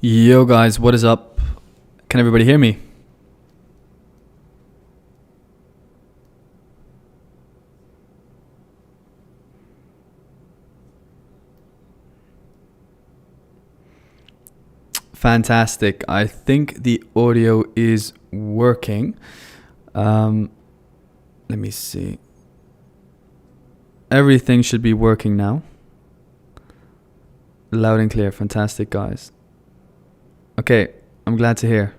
Yo guys, what is up? Can everybody hear me? Fantastic. I think the audio is working. Let me see. Everything should be working now. Loud and clear. Fantastic, guys. Okay, I'm glad to hear.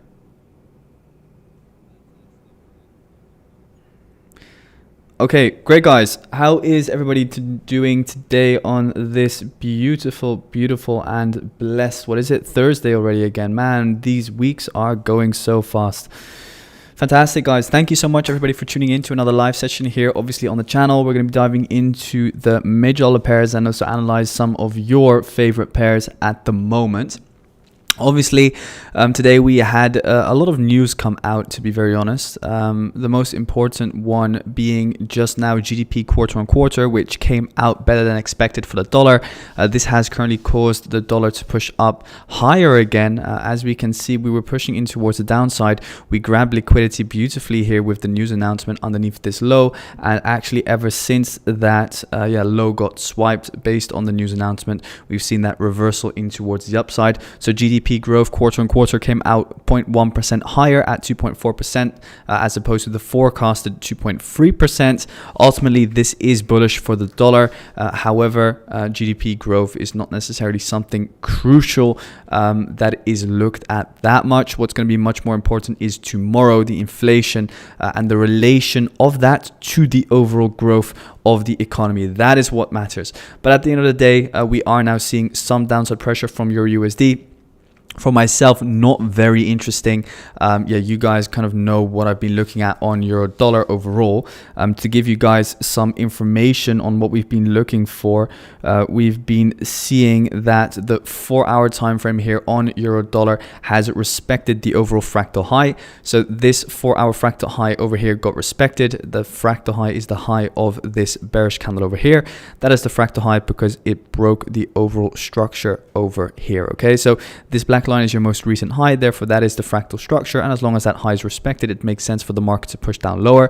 Okay, great guys. How is everybody doing today on this beautiful and blessed, what is it, Thursday already again? Man, these weeks are going so fast. Fantastic guys. Thank you so much everybody for tuning in to another live session here, obviously on the channel. We're going to be diving into the major dollar pairs and also analyze some of your favorite pairs at the moment. Obviously, today we had a lot of news come out, to be very honest. The most important one being just now GDP quarter on quarter, which came out better than expected for the dollar. This has currently caused the dollar to push up higher again. As we can see, we were pushing in towards the downside. We grabbed liquidity beautifully here with the news announcement underneath this low. And actually, ever since that low got swiped based on the news announcement, we've seen that reversal in towards the upside. So GDP growth quarter on quarter came out 0.1% higher at 2.4% as opposed to the forecasted 2.3%. Ultimately, this is bullish for the dollar. However, GDP growth is not necessarily something crucial that is looked at that much. What's going to be much more important is tomorrow, the inflation and the relation of that to the overall growth of the economy. That is what matters. But at the end of the day, we are now seeing some downside pressure from Euro USD. For myself, not very interesting. You guys kind of know what I've been looking at on euro dollar overall. To give you guys some information on what we've been looking for, we've been seeing that the 4-hour time frame here on euro dollar has respected the overall fractal high. So this 4-hour fractal high over here got respected. The fractal high is the high of this bearish candle over here. That is the fractal high because it broke the overall structure over here. Okay, so this black line is your most recent high, therefore that is the fractal structure, and as long as that high is respected, it makes sense for the market to push down lower.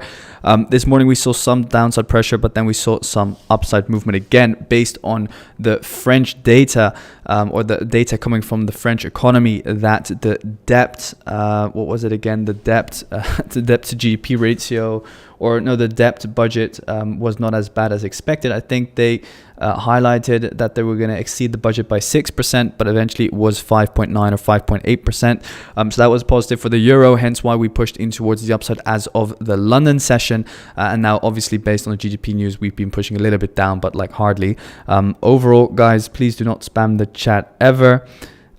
This morning we saw some downside pressure, but then we saw some upside movement again based on the French data or the data coming from the French economy, that the debt, what was it again, the debt to GDP ratio, or no, the debt budget was not as bad as expected. I think they highlighted that they were going to exceed the budget by 6%, but eventually it was 5.9 or 5.8%. So that was positive for the euro, hence why we pushed in towards the upside as of the London session. And now, obviously, based on the GDP news, we've been pushing a little bit down, but like hardly. Overall, guys, please do not spam the chat ever.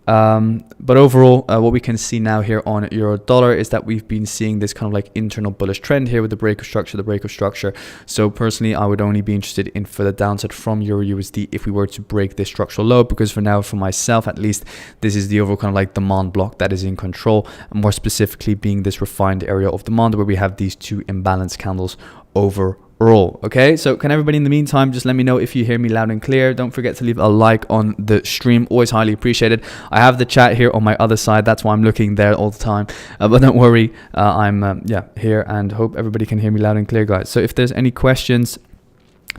But overall, what we can see now here on euro dollar is that we've been seeing this kind of like internal bullish trend here with the break of structure, So personally, I would only be interested in further downside from euro USD if we were to break this structural low, because for now, for myself at least, this is the overall kind of like demand block that is in control, and more specifically being this refined area of demand where we have these two imbalanced candles overall. Okay, so can everybody in the meantime just let me know if you hear me loud and clear? Don't forget to leave a like on the stream, always highly appreciated. I have the chat here on my other side, that's why I'm looking there all the time, but don't worry, I'm here, and hope everybody can hear me loud and clear, guys. So if there's any questions,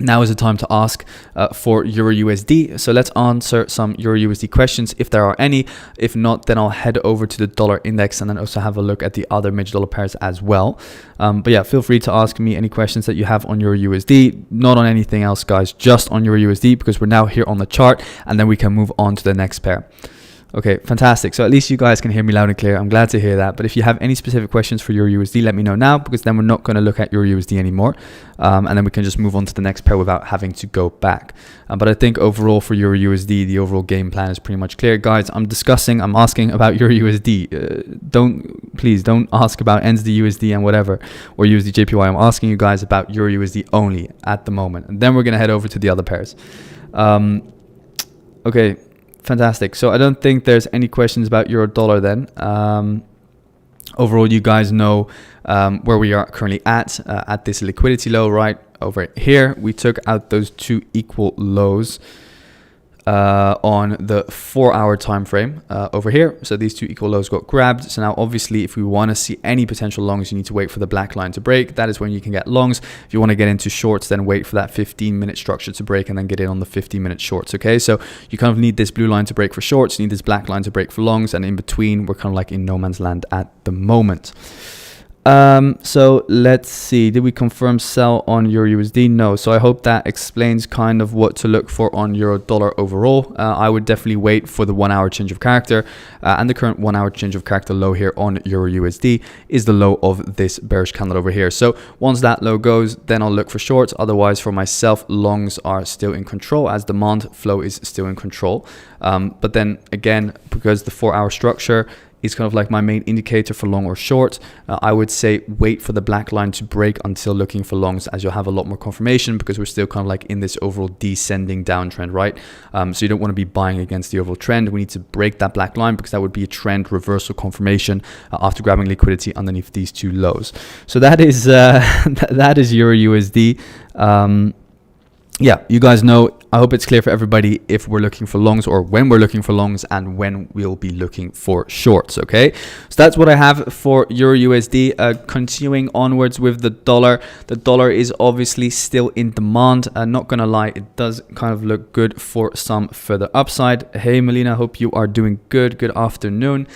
now is the time to ask for Euro USD. So let's answer some Euro USD questions if there are any. If not, then I'll head over to the dollar index and then also have a look at the other major dollar pairs as well. But yeah, feel free to ask me any questions that you have on Euro USD, not on anything else, guys, just on Euro USD, because we're now here on the chart, and then we can move on to the next pair. Okay, fantastic. So at least you guys can hear me loud and clear. I'm glad to hear that. But if you have any specific questions for Euro USD, let me know now, because then we're not going to look at Euro USD anymore. And then we can just move on to the next pair without having to go back. But I think overall for Euro USD, the overall game plan is pretty much clear. Guys, I'm asking about Euro USD. Please don't ask about NZD USD and whatever, or USD JPY. I'm asking you guys about Euro USD only at the moment. And then we're going to head over to the other pairs. Okay. Fantastic. So I don't think there's any questions about euro dollar then. Overall, you guys know where we are currently at this liquidity low right over here. We took out those two equal lows. on the 4-hour time frame over here. So these two equal lows got grabbed. So now obviously if we want to see any potential longs, you need to wait for the black line to break. That is when you can get longs. If you want to get into shorts, then wait for that 15-minute structure to break and then get in on the 15-minute shorts. Okay, so you kind of need this blue line to break for shorts, you need this black line to break for longs, and in between we're kind of like in no man's land at the moment. So let's see, did we confirm sell on Euro USD? No. So I hope that explains kind of what to look for on Euro dollar overall. I would definitely wait for the 1-hour change of character, and the current 1-hour change of character low here on Euro USD is the low of this bearish candle over here. So once that low goes, then I'll look for shorts. Otherwise for myself, longs are still in control as demand flow is still in control. But then again, because the 4-hour structure is kind of like my main indicator for long or short, I would say wait for the black line to break until looking for longs, as you'll have a lot more confirmation, because we're still kind of like in this overall descending downtrend, right? So you don't want to be buying against the overall trend. We need to break that black line because that would be a trend reversal confirmation after grabbing liquidity underneath these two lows. So that is that is Euro USD. Yeah, you guys know, I hope it's clear for everybody if we're looking for longs or when we're looking for longs and when we'll be looking for shorts, okay? So that's what I have for Euro USD. Continuing onwards with the dollar. The dollar is obviously still in demand. Not gonna lie, it does kind of look good for some further upside. Hey Melina, hope you are doing good. Good afternoon.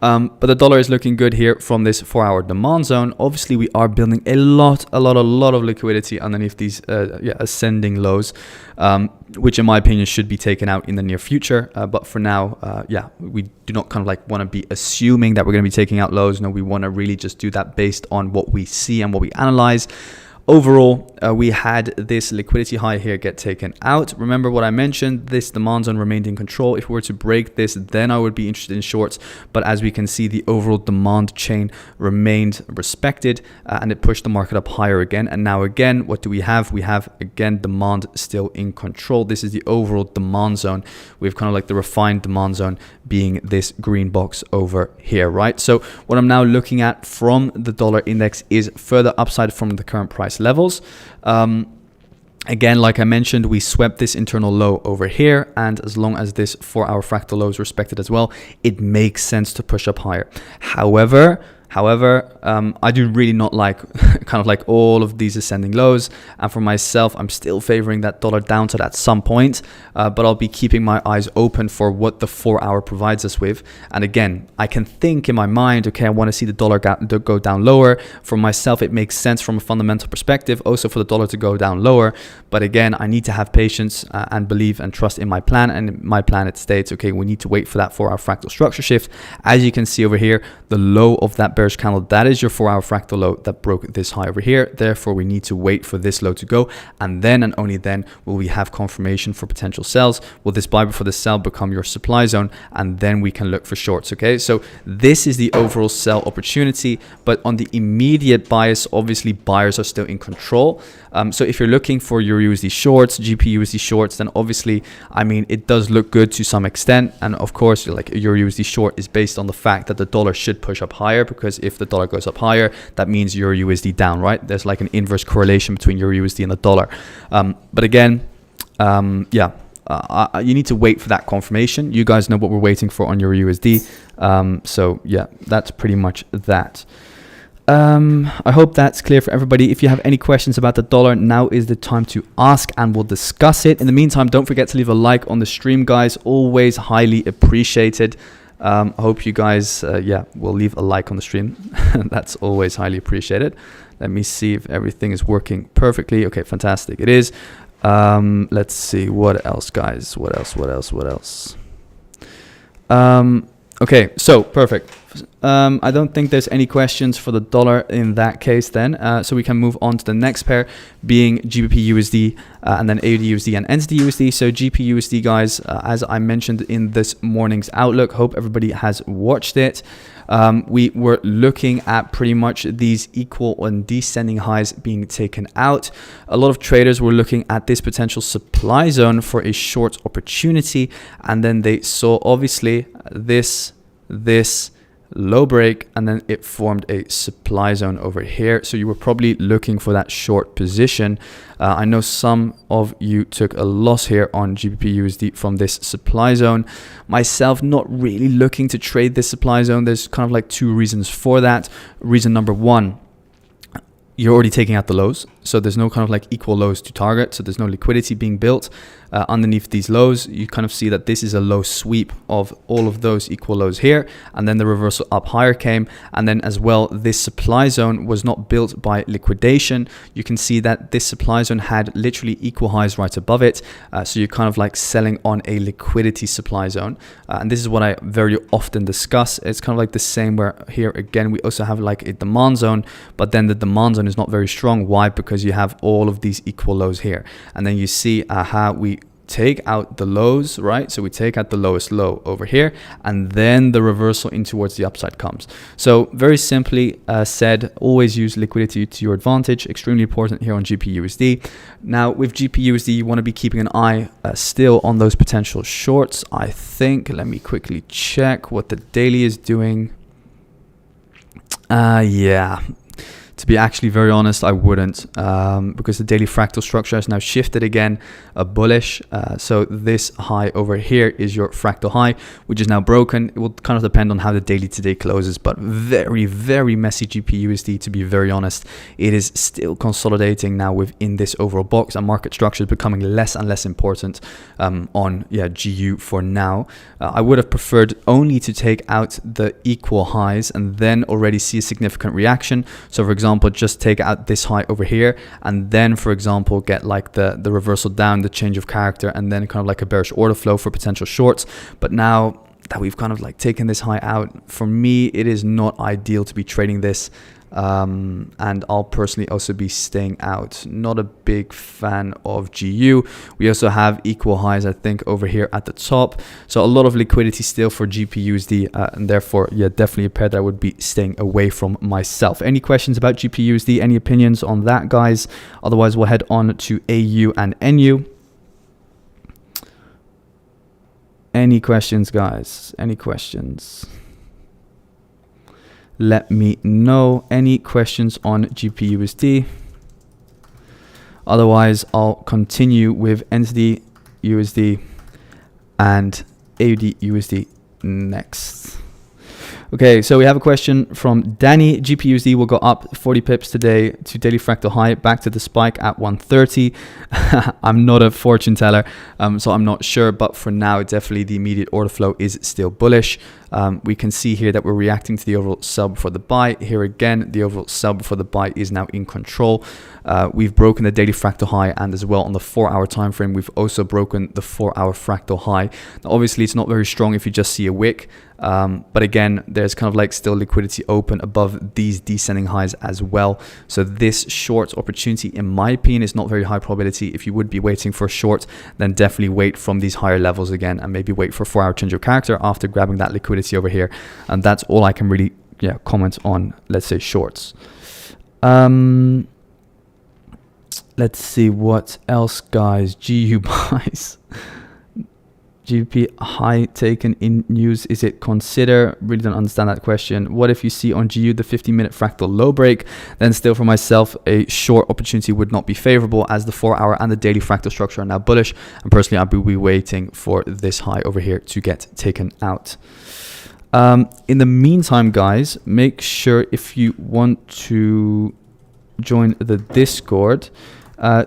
But the dollar is looking good here from this 4-hour demand zone. Obviously, we are building a lot of liquidity underneath these ascending lows, which in my opinion should be taken out in the near future. But for now, we do not kind of like want to be assuming that we're going to be taking out lows. No, we want to really just do that based on what we see and what we analyze. Overall, we had this liquidity high here get taken out. Remember what I mentioned, this demand zone remained in control. If we were to break this, then I would be interested in shorts. But as we can see, the overall demand chain remained respected and it pushed the market up higher again. And now again, what do we have? We have again demand still in control. This is the overall demand zone. We have kind of like the refined demand zone being this green box over here, right? So what I'm now looking at from the dollar index is further upside from the current price levels. Again, like I mentioned, we swept this internal low over here, and as long as this 4-hour fractal low is respected as well, it makes sense to push up higher. However, I do really not like kind of like all of these ascending lows, and for myself, I'm still favoring that dollar downside at some point, but I'll be keeping my eyes open for what the 4-hour provides us with. And again, I can think in my mind, okay, I want to see the dollar go down lower. For myself, it makes sense from a fundamental perspective, also for the dollar to go down lower. But again, I need to have patience and believe and trust in my plan. And in my plan, it states, okay, we need to wait for that 4-hour fractal structure shift. As you can see over here, the low of that bearish candle, that is your 4-hour fractal low that broke this high over here. Therefore, we need to wait for this low to go, and then and only then will we have confirmation for potential sells. Will this buy before the sell become your supply zone, and then we can look for shorts. Okay, so this is the overall sell opportunity, but on the immediate bias, obviously buyers are still in control. So if you're looking for your USD shorts, GBP USD shorts, then obviously, I mean, it does look good to some extent. And of course, like your USD short is based on the fact that the dollar should push up higher, because if the dollar goes up higher, that means your USD down, right? There's like an inverse correlation between your USD and the dollar. But again, you need to wait for that confirmation. You guys know what we're waiting for on your USD. So yeah, that's pretty much that. I hope that's clear for everybody. If you have any questions about the dollar, now is the time to ask and we'll discuss it. In the meantime, don't forget to leave a like on the stream, guys. Always highly appreciated. I hope you guys, will leave a like on the stream. That's always highly appreciated. Let me see if everything is working perfectly. Okay, fantastic. It is. Let's see. What else, guys? What else? Okay, so perfect. I don't think there's any questions for the dollar in that case then. So we can move on to the next pair, being GBP USD and then AUD USD and NZD USD. So GBP USD, guys, as I mentioned in this morning's outlook, hope everybody has watched it. We were looking at pretty much these equal and descending highs being taken out. A lot of traders were looking at this potential supply zone for a short opportunity, and then they saw obviously this low break, and then it formed a supply zone over here. So you were probably looking for that short position. I know some of you took a loss here on GBP USD from this supply zone. Myself, not really looking to trade this supply zone. There's kind of like two reasons for that. Reason number one, you're already taking out the lows, so there's no kind of like equal lows to target, so there's no liquidity being built underneath these lows. You kind of see that this is a low sweep of all of those equal lows here, and then the reversal up higher came, and then as well this supply zone was not built by liquidation. You can see that this supply zone had literally equal highs right above it, so you're kind of like selling on a liquidity supply zone, and this is what I very often discuss. It's kind of like the same where here again we also have like a demand zone, but then the demand zone is not very strong. Why? Because you have all of these equal lows here, and then you see how we take out the lows, right? So we take out the lowest low over here, and then the reversal in towards the upside comes. So very simply said, always use liquidity to your advantage. Extremely important here on GBP USD. Now with GBP USD, you want to be keeping an eye still on those potential shorts. I think, let me quickly check what the daily is doing. Yeah. To be actually very honest, I wouldn't, because the daily fractal structure has now shifted again, bullish. So this high over here is your fractal high, which is now broken. It will kind of depend on how the daily today closes, but very, very messy GBP USD, to be very honest. It is still consolidating now within this overall box, and market structure is becoming less and less important on GU for now. I would have preferred only to take out the equal highs and then already see a significant reaction. So for example, just take out this high over here, and then for example get like the reversal down, the change of character, and then kind of like a bearish order flow for potential shorts. But now that we've kind of like taken this high out, for me it is not ideal to be trading this, and I'll personally also be staying out. Not a big fan of GU. We also have equal highs, I think, over here at the top, so a lot of liquidity still for GBP USD, and therefore definitely a pair that I would be staying away from myself. Any questions about GBP USD? Any opinions on that, guys? Otherwise we'll head on to AU and NU. Any questions, guys? Any questions? Let me know. Any questions on GBP USD? Otherwise, I'll continue with NZD USD and AUD USD next. Okay, so we have a question from Danny. GBP USD will go up 40 pips today to daily fractal high, back to the spike at 130. I'm not a fortune teller, so I'm not sure, but for now, definitely the immediate order flow is still bullish. We can see here that we're reacting to the overall sell before the buy. Here again, the overall sell before the buy is now in control. We've broken the daily fractal high, and as well on the 4-hour time frame, we've also broken the 4-hour fractal high. Now, obviously, it's not very strong if you just see a wick, but again, there's kind of like still liquidity open above these descending highs as well. So this short opportunity, in my opinion, is not very high probability. If you would be waiting for a short, then definitely wait from these higher levels again, and maybe wait for 4-hour change of character after grabbing that liquidity over here. And that's all I can really comment on, let's say, shorts. Let's see what else, guys. GU buys. GBP high taken in news. Is it consider? Really don't understand that question. What if you see on GU the 50-minute fractal low break? Then still for myself, a short opportunity would not be favorable, as the 4-hour and the daily fractal structure are now bullish. And personally, I'll be waiting for this high over here to get taken out. In the meantime, guys, make sure if you want to join the Discord,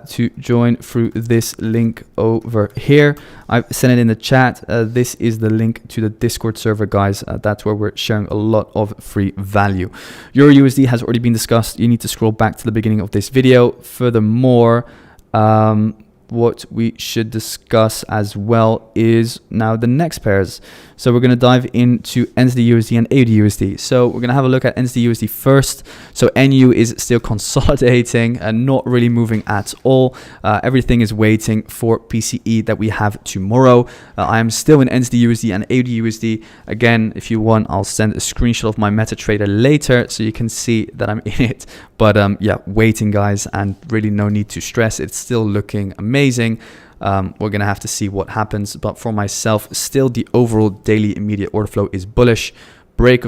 to join through this link over here. I've sent it in the chat. This is the link to the Discord server, guys. That's where we're sharing a lot of free value. Euro USD has already been discussed. You need to scroll back to the beginning of this video. Furthermore, what we should discuss as well is now the next pairs. So we're going to dive into NZD USD and AUD USD. So we're going to have a look at NZD USD first. So NU is still consolidating and not really moving at all. Everything is waiting for PCE that we have tomorrow. I am still in NZD USD and AUD USD. Again, if you want, I'll send a screenshot of my MetaTrader later so you can see that I'm in it. But waiting, guys, and really no need to stress. It's still looking amazing. We're going to have to see what happens. But for myself, still the overall daily immediate order flow is bullish. break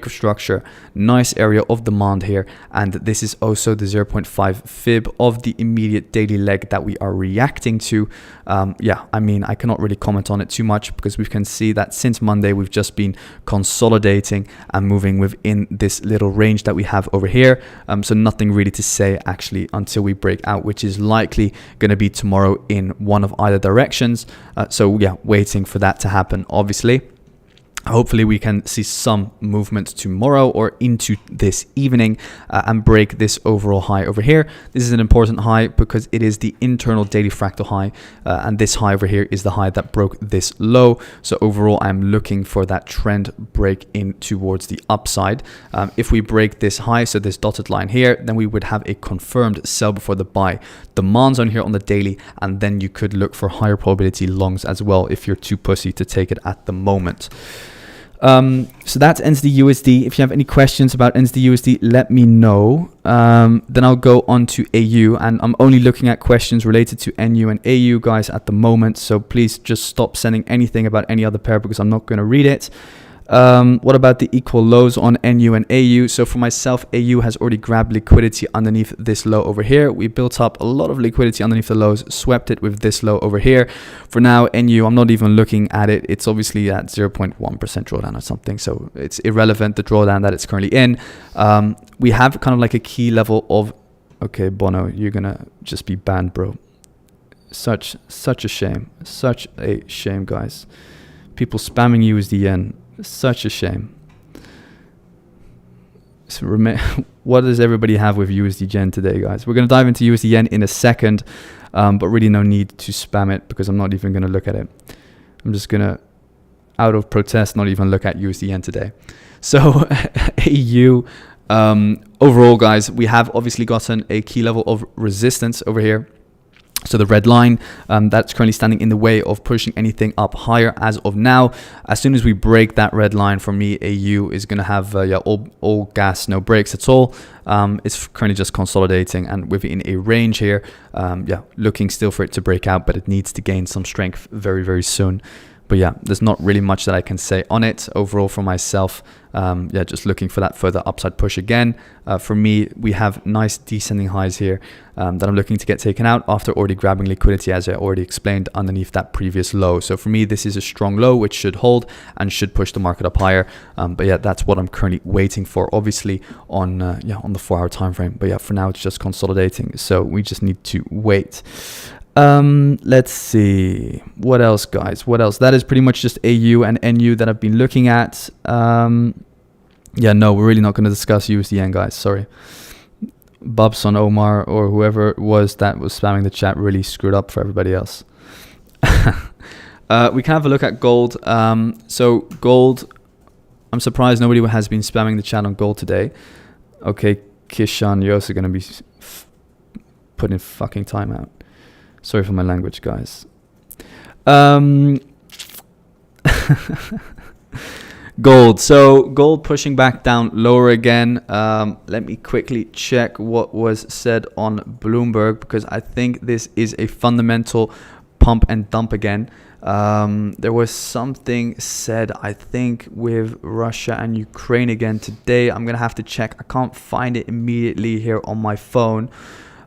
of structure, nice area of demand here. And this is also the 0.5 fib of the immediate daily leg that we are reacting to. Yeah, I mean, I cannot really comment on it too much because we can see that since Monday, we've just been consolidating and moving within this little range that we have over here. So nothing really to say actually until we break out, which is likely going to be tomorrow in one of either directions. So yeah, waiting for that to happen, obviously. Hopefully we can see some movement tomorrow or into this evening and break this overall high over here. This is an important high because it is the internal daily fractal high, and this high over here is the high that broke this low. So overall, I'm looking for that trend break in towards the upside. If we break this high, so this dotted line here, then we would have a confirmed sell before the buy demand zone here on the daily, and then you could look for higher probability longs as well if you're too pussy to take it at the moment. So that's NZD USD. If you have any questions about NZD USD, let me know. Then I'll go on to AU, and I'm only looking at questions related to NU and AU, guys, at the moment. So please just stop sending anything about any other pair because I'm not going to read it. What about the equal lows on NU and AU? So for myself, AU has already grabbed liquidity underneath this low over here. We built up a lot of liquidity underneath the lows, swept it with this low over here. For now, NU, I'm not even looking at it. It's obviously at 0.1% drawdown or something. So it's irrelevant, the drawdown that it's currently in. We have kind of like a key level of, okay, Bono, you're going to just be banned, bro. Such a shame. Such a shame, guys. People spamming USD yen. Such a shame. So what does everybody have with USD yen today, guys? We're going to dive into USD yen in a second, but really no need to spam it because I'm not even going to look at it. I'm just going to, out of protest, not even look at USD yen today. So AU, overall, guys, we have obviously gotten a key level of resistance over here. So the red line that's currently standing in the way of pushing anything up higher as of now. As soon as we break that red line, for me, AU is going to have all gas, no brakes at all. It's currently just consolidating and within a range here. Looking still for it to break out, but it needs to gain some strength very, very soon. But yeah, there's not really much that I can say on it overall for myself. Just looking for that further upside push again. For me, we have nice descending highs here that I'm looking to get taken out after already grabbing liquidity, as I already explained, underneath that previous low. So for me, this is a strong low, which should hold and should push the market up higher. But yeah, that's what I'm currently waiting for, obviously on the 4-hour time frame. But yeah, for now, it's just consolidating. So we just need to wait. Let's see what else, guys. What else? That is pretty much just AU and NU that I've been looking at. No, we're really not going to discuss USD yen, guys. Sorry. Bubson Omar or whoever it was that was spamming the chat really screwed up for everybody else. We can have a look at gold. So gold, I'm surprised nobody has been spamming the chat on gold today. Okay, Kishan, you're also going to be putting fucking time out. Sorry for my language, guys. Gold. So gold pushing back down lower again. Let me quickly check what was said on Bloomberg because I think this is a fundamental pump and dump again. There was something said, I think, with Russia and Ukraine again today. I'm going to have to check. I can't find it immediately here on my phone.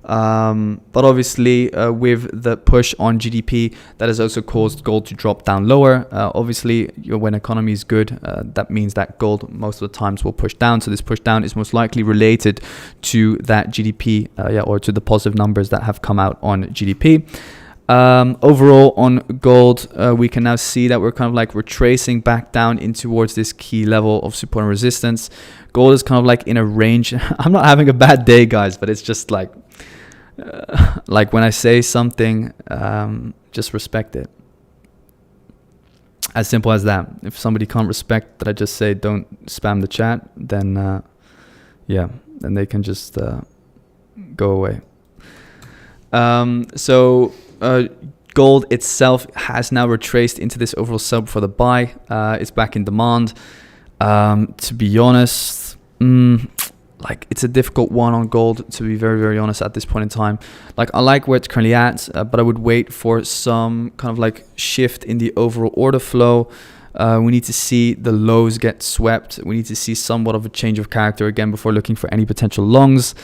But obviously with the push on GDP, that has also caused gold to drop down lower. Obviously, when economy is good, that means that gold most of the times will push down. So this push down is most likely related to that GDP or to the positive numbers that have come out on GDP. Overall on gold, we can now see that we're kind of like retracing back down in towards this key level of support and resistance. Gold is kind of like in a range. I'm not having a bad day, guys, but it's just like when I say something, just respect it. As simple as that. If somebody can't respect that I just say don't spam the chat, then then they can just go away. Gold itself has now retraced into this overall sell for the buy. It's back in demand. To be honest, it's a difficult one on gold, to be very, very honest at this point in time. I like where it's currently at, but I would wait for some kind of shift in the overall order flow. We need to see the lows get swept. We need to see somewhat of a change of character again before looking for any potential longs.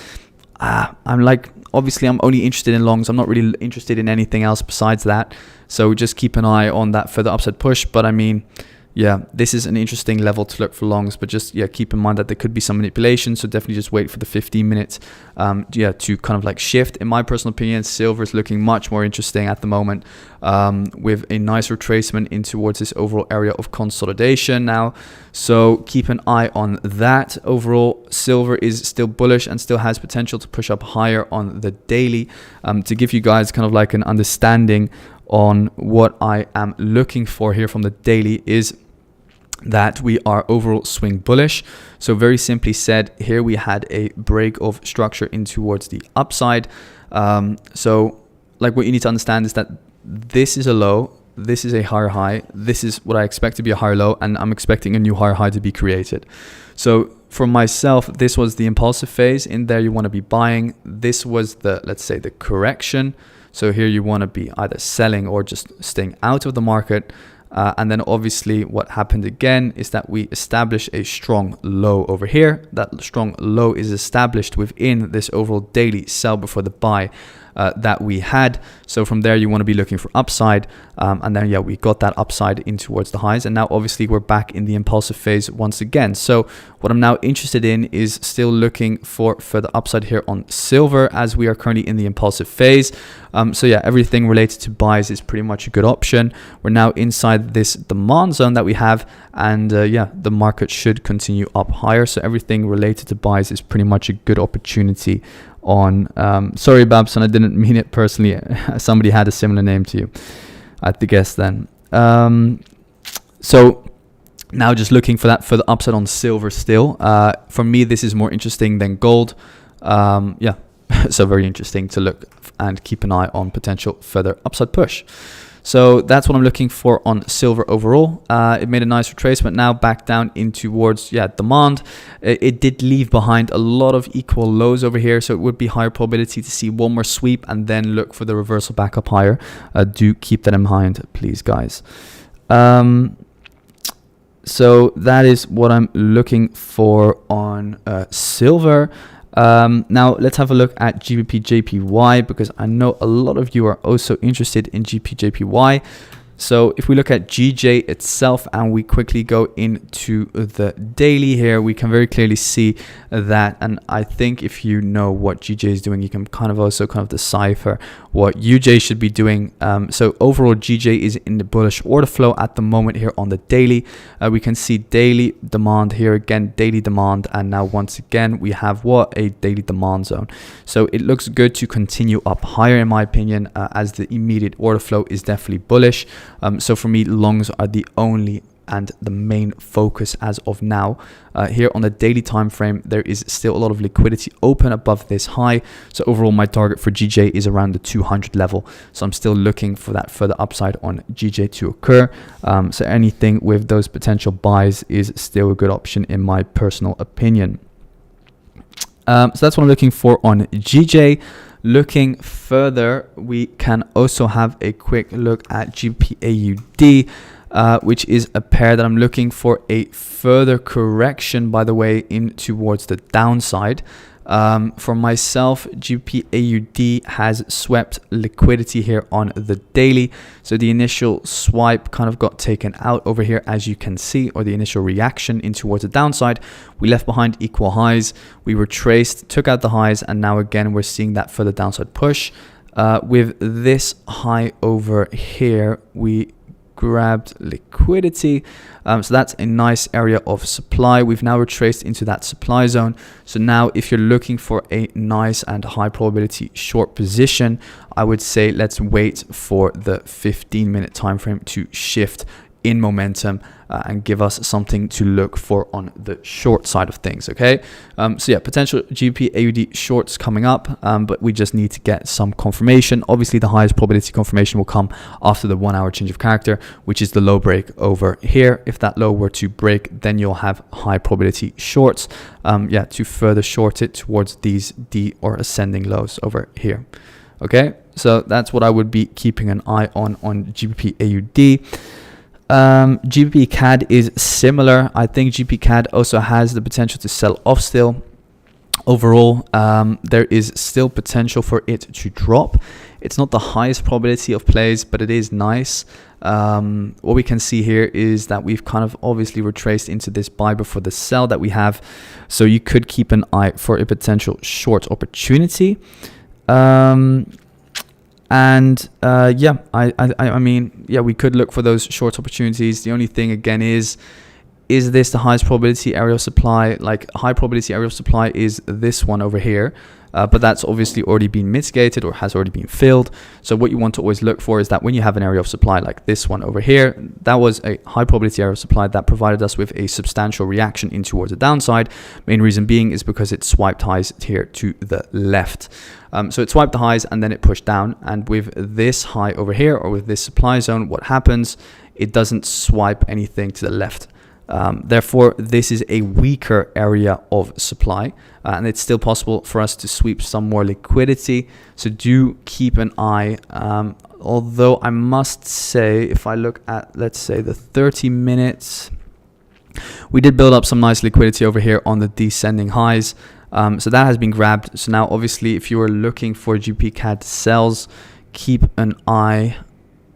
Obviously I'm only interested in longs. I'm not really interested in anything else besides that. So just keep an eye on that further upside push. But I mean, yeah, this is an interesting level to look for longs, but just, yeah, keep in mind that there could be some manipulation. So definitely just wait for the 15 minutes, to kind of like shift. In my personal opinion, silver is looking much more interesting at the moment, with a nice retracement in towards this overall area of consolidation now. So keep an eye on that. Overall, silver is still bullish and still has potential to push up higher on the daily. To give you guys kind of like an understanding on what I am looking for here from the daily is that we are overall swing bullish. So very simply said, here we had a break of structure in towards the upside. So like what you need to understand is that this is a low, this is a higher high, this is what I expect to be a higher low, and I'm expecting a new higher high to be created. So for myself, this was the impulsive phase. In there you want to be buying. This was the, let's say, the correction. So here you want to be either selling or just staying out of the market. And then obviously what happened again is that we established a strong low over here. That strong low is established within this overall daily sell before the buy that we had. So from there you want to be looking for upside, and then yeah, we got that upside in towards the highs, and now obviously we're back in the impulsive phase once again. So what I'm now interested in is still looking for further upside here on silver, as we are currently in the impulsive phase. So yeah, everything related to buys is pretty much a good option. We're now inside this demand zone that we have, and yeah, the market should continue up higher. So everything related to buys is pretty much a good opportunity on sorry Babson, I didn't mean it personally. Somebody had a similar name to you, I had to guess then. So now just looking for that further upside on silver still. For me, this is more interesting than gold. Yeah, so very interesting to look and keep an eye on potential further upside push. So that's what I'm looking for on silver overall. It made a nice retracement, now back down in towards, yeah, demand. It did leave behind a lot of equal lows over here, so it would be higher probability to see one more sweep and then look for the reversal back up higher. Do keep that in mind, please, guys. So that is what I'm looking for on silver. Now let's have a look at GBP JPY, because I know a lot of you are also interested in GBP JPY. So if we look at GJ itself and we quickly go into the daily here, we can very clearly see that, and I think if you know what GJ is doing, you can kind of also decipher what UJ should be doing. So overall GJ is in the bullish order flow at the moment here on the daily. We can see daily demand here again, daily demand, and now once again we have what, a daily demand zone. So it looks good to continue up higher in my opinion, as the immediate order flow is definitely bullish. So for me, longs are the only and the main focus as of now. Here on the daily time frame, there is still a lot of liquidity open above this high. So overall, my target for GJ is around the 200 level. So I'm still looking for that further upside on GJ to occur. So anything with those potential buys is still a good option in my personal opinion. So that's what I'm looking for on GJ. Looking further, we can also have a quick look at GBP AUD, which is a pair that I'm looking for a further correction, by the way, in towards the downside. For myself, GBP AUD has swept liquidity here on the daily. So the initial swipe kind of got taken out over here, as you can see, or the initial reaction in towards the downside. We left behind equal highs. We retraced, took out the highs, and now again we're seeing that further downside push. With this high over here, we grabbed liquidity. So that's a nice area of supply. We've now retraced into that supply zone. So now if you're looking for a nice and high probability short position, I would say let's wait for the 15-minute time frame to shift in momentum and give us something to look for on the short side of things. Okay, so yeah, potential GBP AUD shorts coming up, but we just need to get some confirmation. Obviously the highest probability confirmation will come after the 1 hour change of character, which is the low break over here. If that low were to break, then you'll have high probability shorts, yeah, to further short it towards these D or ascending lows over here. Okay, so that's what I would be keeping an eye on GBP AUD. GBP CAD is similar. I think GBP CAD also has the potential to sell off still. Overall, there is still potential for it to drop. It's not the highest probability of plays, but it is nice. What we can see here is that we've kind of obviously retraced into this buy before the sell that we have. So you could keep an eye for a potential short opportunity. Yeah, I mean, yeah, we could look for those short opportunities. The only thing again is this the highest probability area of supply? Like, high probability area of supply is this one over here, but that's obviously already been mitigated or has already been filled. So what you want to always look for is that when you have an area of supply like this one over here, that was a high probability area of supply that provided us with a substantial reaction in towards the downside. Main reason being is because it swiped highs here to the left. So it swiped the highs and then it pushed down, and with this high over here or with this supply zone, what happens? It doesn't swipe anything to the left. Therefore, this is a weaker area of supply, and it's still possible for us to sweep some more liquidity. So do keep an eye. Although I must say, if I look at, let's say, the 30 minutes, we did build up some nice liquidity over here on the descending highs. So that has been grabbed. So now, obviously, if you are looking for GBP CAD sells, keep an eye.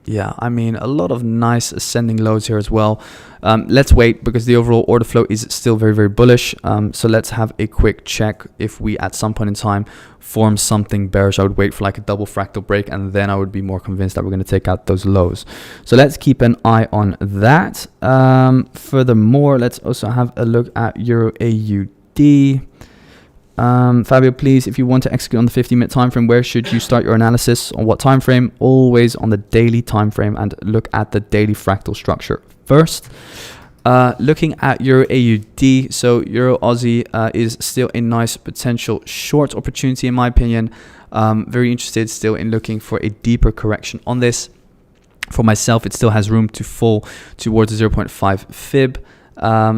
Yeah, I mean, a lot of nice ascending lows here as well. Let's wait because the overall order flow is still very, very bullish. So let's have a quick check. If we at some point in time form something bearish, I would wait for like a double fractal break, and then I would be more convinced that we're going to take out those lows. So let's keep an eye on that. Furthermore, let's also have a look at Euro AUD. Fabio, please, if you want to execute on the 50-minute time frame, where should you start your analysis? On what time frame? Always on the daily time frame, and look at the daily fractal structure first. Looking at Euro AUD, so Euro Aussie is still a nice potential short opportunity in my opinion. Very interested still in looking for a deeper correction on this. For myself, it still has room to fall towards the 0.5 fib.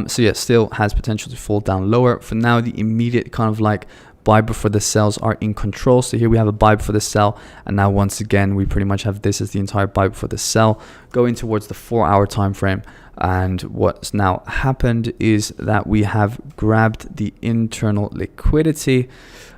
So yeah, still has potential to fall down lower. For now, the immediate kind of like buy before the sells are in control. So here we have a buy before the sell, and now once again we pretty much have this as the entire buy before the sell going towards the 4-hour time frame. And what's now happened is that we have grabbed the internal liquidity.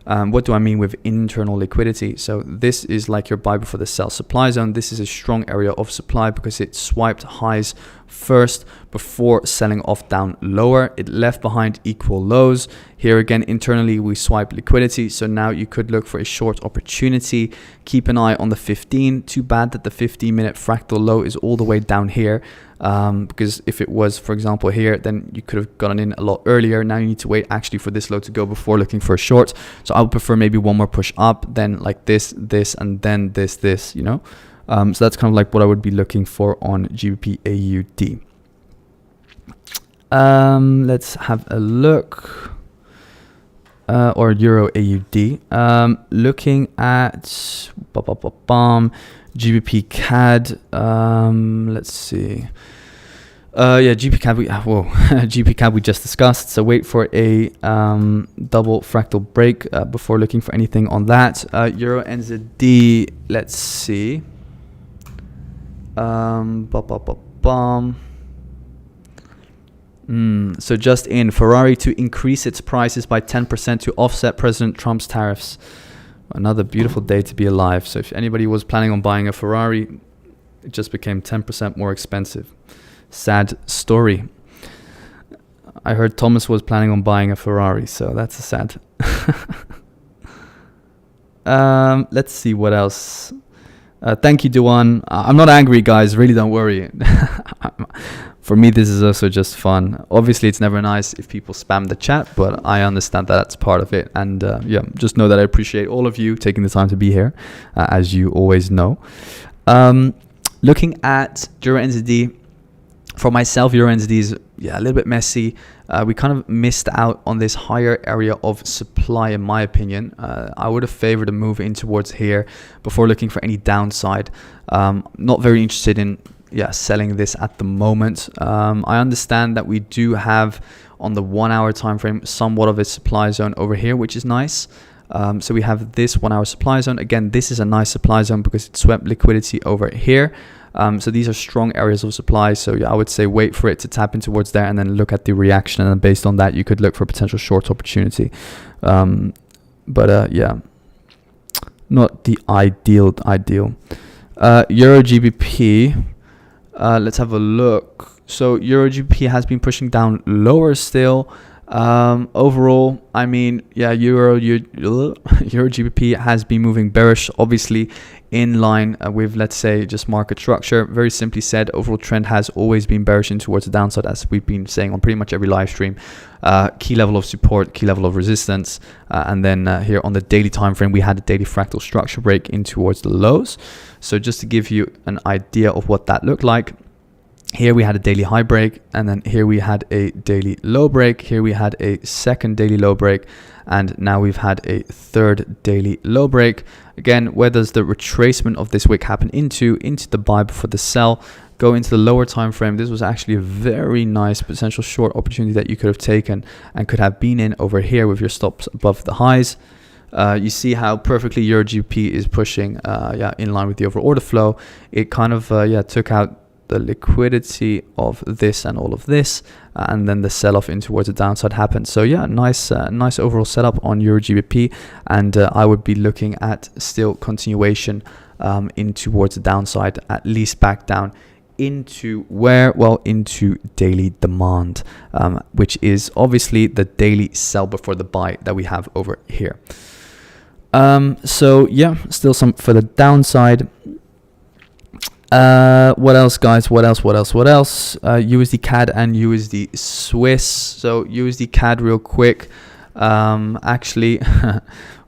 What do I mean with internal liquidity? So this is like your buy before the sell supply zone. This is a strong area of supply because it swiped highs first before selling off down lower. It left behind equal lows. Here again, internally, we swipe liquidity. So now you could look for a short opportunity. Keep an eye on the 15. Too bad that the 15-minute fractal low is all the way down here. Because if it was, for example, here, then you could have gotten in a lot earlier. Now you need to wait actually for this low to go before looking for a short. So I would prefer maybe one more push up, then like this, and then this, you know. So that's kind of like what I would be looking for on GBP AUD. Let's have a look. Or Euro AUD. Looking at GBP CAD. Let's see. Yeah, GBP CAD. GBP CAD we just discussed. So wait for a double fractal break before looking for anything on that. Euro NZD. Let's see. So just in, Ferrari to increase its prices by 10% to offset President Trump's tariffs. Another beautiful day to be alive. So if anybody was planning on buying a Ferrari, it just became 10% more expensive. Sad story. I heard Thomas was planning on buying a Ferrari, so that's a sad. Let's see what else. Thank you, Duan. I'm not angry, guys. Really, don't worry. For me, this is also just fun. Obviously, it's never nice if people spam the chat, but I understand that that's part of it. And yeah, just know that I appreciate all of you taking the time to be here, as you always know. Looking at Euro NZD, for myself, Euro NZD is a little bit messy. We kind of missed out on this higher area of supply, in my opinion. I would have favored a move in towards here before looking for any downside. Not very interested in selling this at the moment. I understand that we do have on the 1 hour time frame somewhat of a supply zone over here, which is nice. So we have this 1 hour supply zone. Again, this is a nice supply zone because it swept liquidity over here. So these are strong areas of supply. So yeah, I would say wait for it to tap in towards there and then look at the reaction. And then based on that, you could look for potential short opportunity. Yeah, not the ideal. Euro GBP, let's have a look. So Euro GBP has been pushing down lower still. Overall, I mean, yeah, Euro GBP has been moving bearish, obviously in line with, let's say, just market structure. Very simply said, overall trend has always been bearish in towards the downside, as we've been saying on pretty much every live stream. Key level of support, key level of resistance, and then here on the daily time frame, we had a daily fractal structure break in towards the lows. So just to give you an idea of what that looked like, here we had a daily high break, and then here we had a daily low break. Here we had a second daily low break, and now we've had a third daily low break. Again, where does the retracement of this wick happen into the buy before the sell? Go into the lower time frame. This was actually a very nice potential short opportunity that you could have taken and could have been in over here with your stops above the highs. You see how perfectly Euro GBP is pushing in line with the overall order flow. It kind of took out the liquidity of this and all of this, and then the sell-off in towards the downside happened. So yeah, nice overall setup on Euro GBP, and I would be looking at still continuation in towards the downside, at least back down into where? Well, into daily demand, which is obviously the daily sell before the buy that we have over here. So yeah, still some for the downside. What else, guys? What else? USD CAD and USD Swiss. So USD CAD real quick. Actually,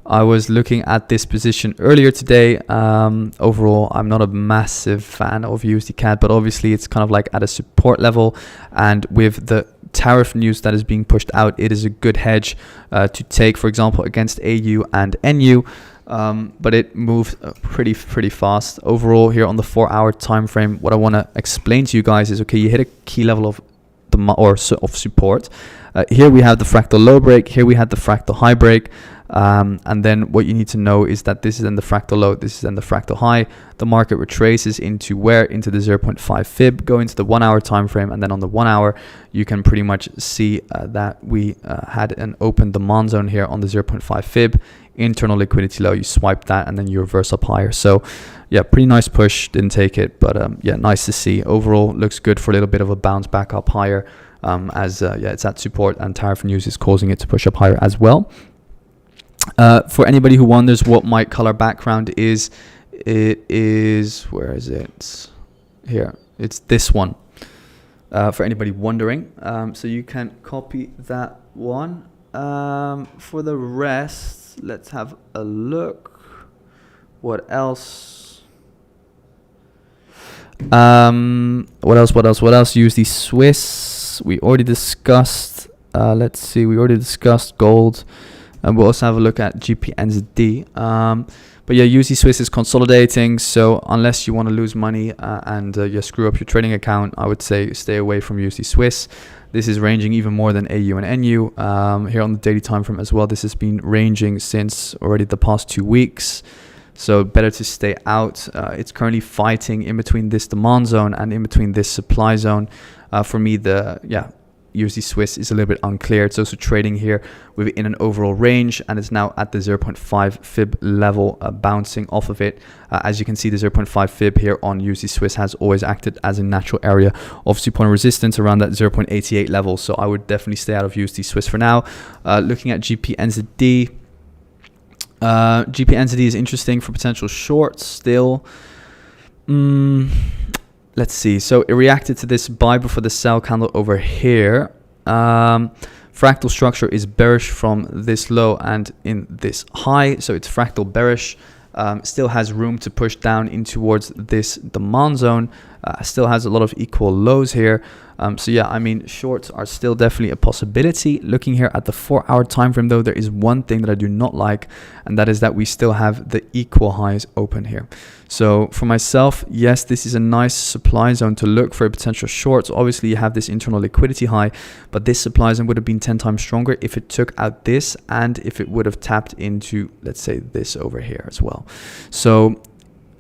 I was looking at this position earlier today. Overall, I'm not a massive fan of USD CAD, but obviously it's kind of like at a support level, and with the tariff news that is being pushed out, it is a good hedge to take, for example, against AU and NU. But it moved pretty fast. Overall, here on the 4 hour time frame, what I want to explain to you guys is, okay, you hit a key level of of support. Here we have the fractal low break. Here we had the fractal high break. And then what you need to know is that this is then the fractal low, this is then the fractal high. The market retraces into where? Into the 0.5 fib, go into the 1 hour time frame, and then on the 1 hour you can pretty much see that we had an open demand zone here on the 0.5 fib, internal liquidity low. You swipe that and then you reverse up higher. So yeah, pretty nice push, didn't take it, but yeah, nice to see. Overall looks good for a little bit of a bounce back up higher, as it's at support, and tariff news is causing it to push up higher as well. For anybody who wonders what my color background is, it is, where is it? Here, it's this one. For anybody wondering, so you can copy that one. For the rest, let's have a look. What else? What else? USD Swiss, we already discussed. Let's see, we already discussed gold. And we'll also have a look at GBP NZD. But yeah, USD Swiss is consolidating. So unless you want to lose money and you screw up your trading account, I would say stay away from USD Swiss. This is ranging even more than AU and NU. Here on the daily time frame as well, this has been ranging since already the past 2 weeks. So better to stay out. It's currently fighting in between this demand zone and in between this supply zone. For me, USD Swiss is a little bit unclear. It's also trading here within an overall range, and it's now at the 0.5 fib level, bouncing off of it. As you can see, the 0.5 fib here on USD Swiss has always acted as a natural area of support and resistance around that 0.88 level. So I would definitely stay out of USD Swiss for now. Looking at GBP NZD. GBP NZD is interesting for potential shorts still. Let's see. So it reacted to this buy before the sell candle over here. Fractal structure is bearish from this low and in this high. So it's fractal bearish. Still has room to push down in towards this demand zone. still has a lot of equal lows here. So yeah, I mean, shorts are still definitely a possibility. Looking here at the 4-hour time frame though, there is one thing that I do not like, and that is that we still have the equal highs open here. So for myself, yes, this is a nice supply zone to look for a potential shorts. Obviously you have this internal liquidity high, but this supply zone would have been 10 times stronger if it took out this, and if it would have tapped into, let's say, this over here as well. So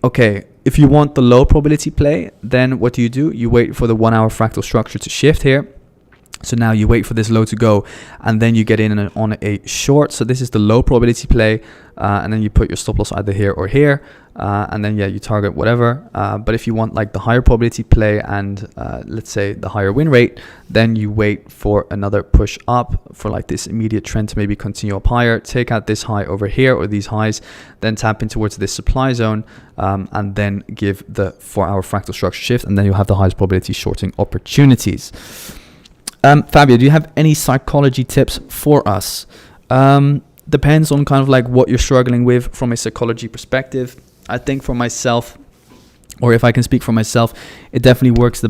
okay, if you want the low probability play, then what do? You wait for the 1-hour fractal structure to shift here. So now you wait for this low to go, and then you get in on a short. So this is the low probability play, and then you put your stop loss either here or here, and then yeah, you target whatever. But if you want like the higher probability play and let's say the higher win rate, then you wait for another push up for like this immediate trend to maybe continue up higher, take out this high over here or these highs, then tap in towards this supply zone, and then give the 4-hour fractal structure shift, and then you'll have the highest probability shorting opportunities. Fabio, do you have any psychology tips for us? Depends on kind of like what you're struggling with from a psychology perspective. I think for myself, or if I can speak for myself, it definitely works the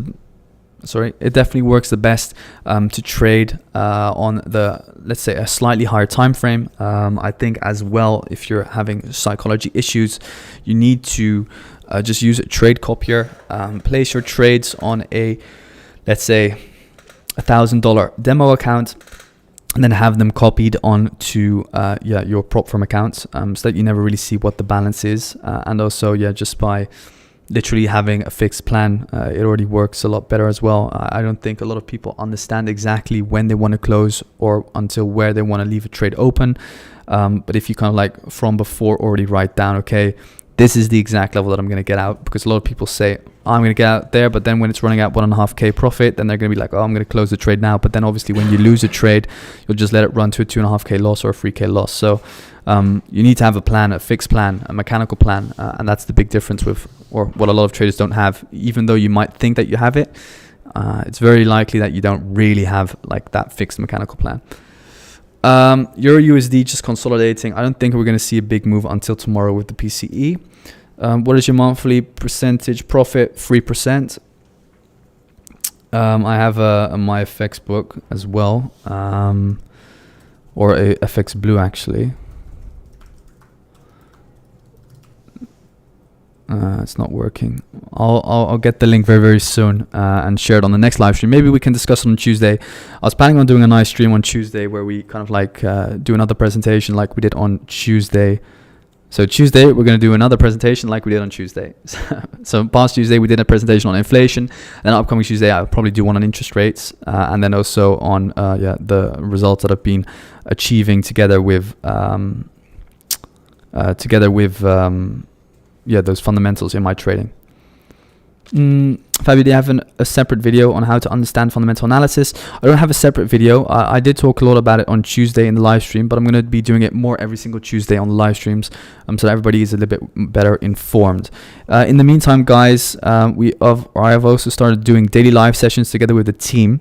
best to trade on the, let's say, a slightly higher time frame. I think as well, if you're having psychology issues, you need to just use a trade copier. Place your trades on a, let's say, $1,000 demo account, and then have them copied onto your prop firm accounts, so that you never really see what the balance is. And also, yeah, just by literally having a fixed plan, it already works a lot better as well. I don't think a lot of people understand exactly when they want to close or until where they want to leave a trade open. But if you kind of like from before already write down, okay, this is the exact level that I'm going to get out, because a lot of people say, oh, I'm going to get out there, but then when it's running out 1.5k profit, then they're going to be like, oh, I'm going to close the trade now. But then obviously when you lose a trade, you'll just let it run to a 2.5k loss or a 3k loss. So you need to have a plan, a fixed plan, a mechanical plan, and that's the big difference with, or what a lot of traders don't have. Even though you might think that you have it, it's very likely that you don't really have like that fixed mechanical plan. Euro USD just consolidating. I don't think we're going to see a big move until tomorrow with the PCE. What is your monthly percentage profit? 3%. I have a MyFX book as well, or a FX Blue actually. It's not working. I'll get the link very soon and share it on the next live stream. Maybe we can discuss it on Tuesday. I was planning on doing a nice stream on Tuesday where we kind of like do another presentation like we did on Tuesday. So Tuesday we're going to do another presentation like we did on Tuesday. So past Tuesday we did a presentation on inflation, and upcoming Tuesday I'll probably do one on interest rates, and then also on the results that I've been achieving together with those fundamentals in my trading. Fabio, do you have a separate video on how to understand fundamental analysis? I don't have a separate video. I did talk a lot about it on Tuesday in the live stream, but I'm going to be doing it more every single Tuesday on the live streams, so that everybody is a little bit better informed. In the meantime, guys, I have also started doing daily live sessions together with the team.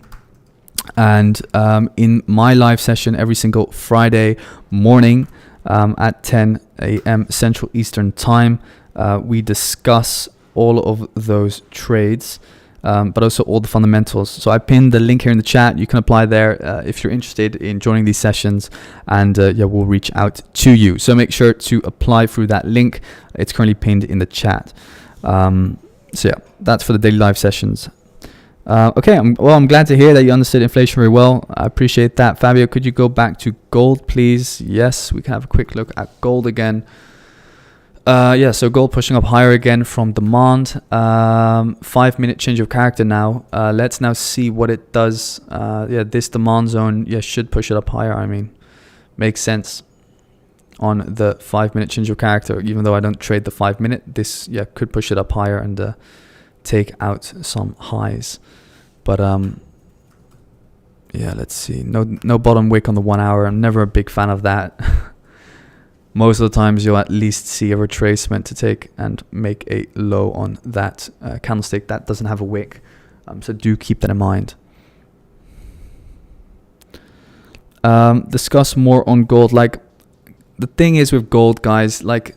And in my live session every single Friday morning at 10 a.m. Central Eastern Time, we discuss all of those trades, but also all the fundamentals. So I pinned the link here in the chat. You can apply there if you're interested in joining these sessions, and we'll reach out to you. So make sure to apply through that link. It's currently pinned in the chat. So yeah, that's for the daily live sessions. Okay, I'm glad to hear that you understood inflation very well. I appreciate that. Fabio, could you go back to gold, please? Yes, we can have a quick look at gold again. So gold pushing up higher again from demand. 5-minute change of character now. Let's now see what it does. This demand zone should push it up higher. I mean, makes sense on the 5-minute change of character. Even though I don't trade the 5-minute, this could push it up higher and take out some highs. But let's see. No bottom wick on the 1 hour. I'm never a big fan of that. Most of the times you'll at least see a retracement to take and make a low on that candlestick that doesn't have a wick. So do keep that in mind. Discuss more on gold. Like, the thing is with gold, guys, like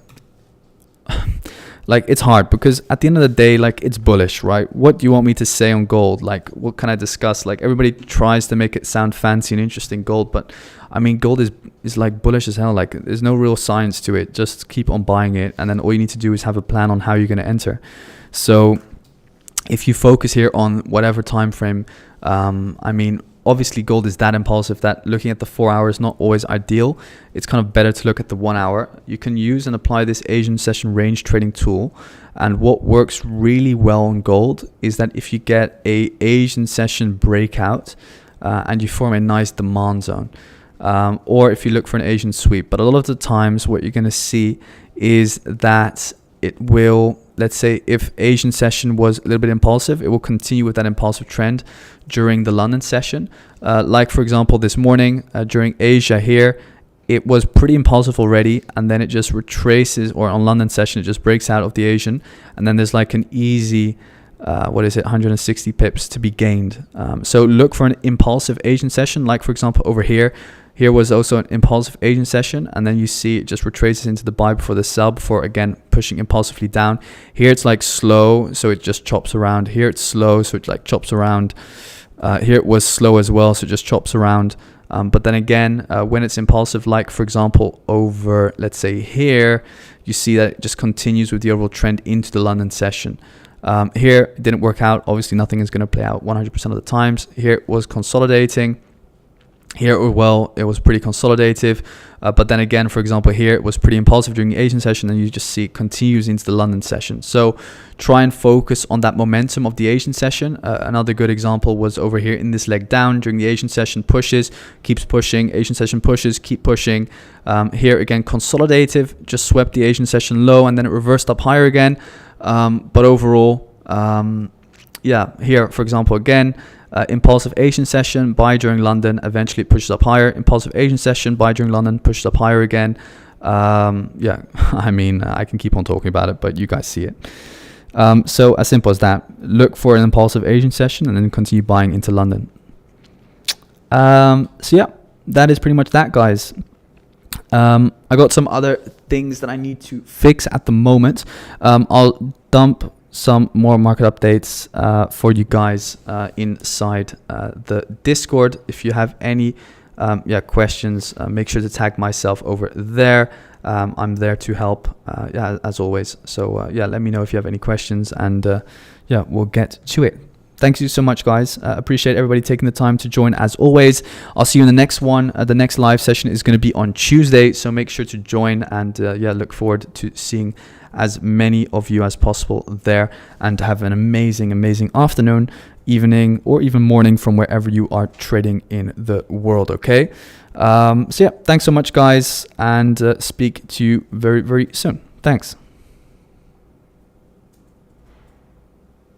like it's hard, because at the end of the day, like it's bullish, right? What do you want me to say on gold? Like what can I discuss? Like everybody tries to make it sound fancy and interesting, gold, but I mean gold is like bullish as hell. Like there's no real science to it. Just keep on buying it, and then all you need to do is have a plan on how you're going to enter. So if you focus here on whatever time frame, I mean obviously gold is that impulsive that looking at the 4 hour is not always ideal. It's kind of better to look at the 1 hour. You can use and apply this Asian session range trading tool, and what works really well on gold is that if you get a Asian session breakout and you form a nice demand zone, or if you look for an Asian sweep, but a lot of the times what you're going to see is that it will, let's say if Asian session was a little bit impulsive, it will continue with that impulsive trend during the London session. Like for example, this morning during Asia here, it was pretty impulsive already, and then it just retraces, or on London session, it just breaks out of the Asian, and then there's like an easy, 160 pips to be gained. So look for an impulsive Asian session, like for example over here. Here was also an impulsive Asian session, and then you see it just retraces into the buy before the sell, before again pushing impulsively down. Here it's like slow, so it just chops around. Here it's slow, so it like chops around. Here it was slow as well, so it just chops around. But then again, when it's impulsive, like for example over, let's say here, you see that it just continues with the overall trend into the London session. Here it didn't work out. Obviously nothing is going to play out 100% of the times. Here it was consolidating. Here, well, it was pretty consolidative, but then again, for example, here it was pretty impulsive during the Asian session, and you just see it continues into the London session. So try and focus on that momentum of the Asian session. Another good example was over here in this leg down during the Asian session, pushes, keeps pushing, Asian session pushes, keep pushing. Here again, consolidative, just swept the Asian session low, and then it reversed up higher again. But overall, yeah, here, for example, again, impulsive Asian session, buy during London, eventually it pushes up higher. Impulsive Asian session, buy during London, pushes up higher again. Yeah, I mean, I can keep on talking about it, but you guys see it. So as simple as that. Look for an impulsive Asian session and then continue buying into London. So yeah, that is pretty much that, guys. I got some other things that I need to fix at the moment. I'll dump some more market updates for you guys inside the Discord. If you have any questions, make sure to tag myself over there. I'm there to help, as always. So let me know if you have any questions, and we'll get to it. Thank you so much, guys. Appreciate everybody taking the time to join as always. I'll see you in the next one. The next live session is going to be on Tuesday, so make sure to join, and look forward to seeing as many of you as possible there, and have an amazing afternoon, evening, or even morning from wherever you are trading in the world. Okay. So thanks so much, guys, and speak to you very soon. Thanks.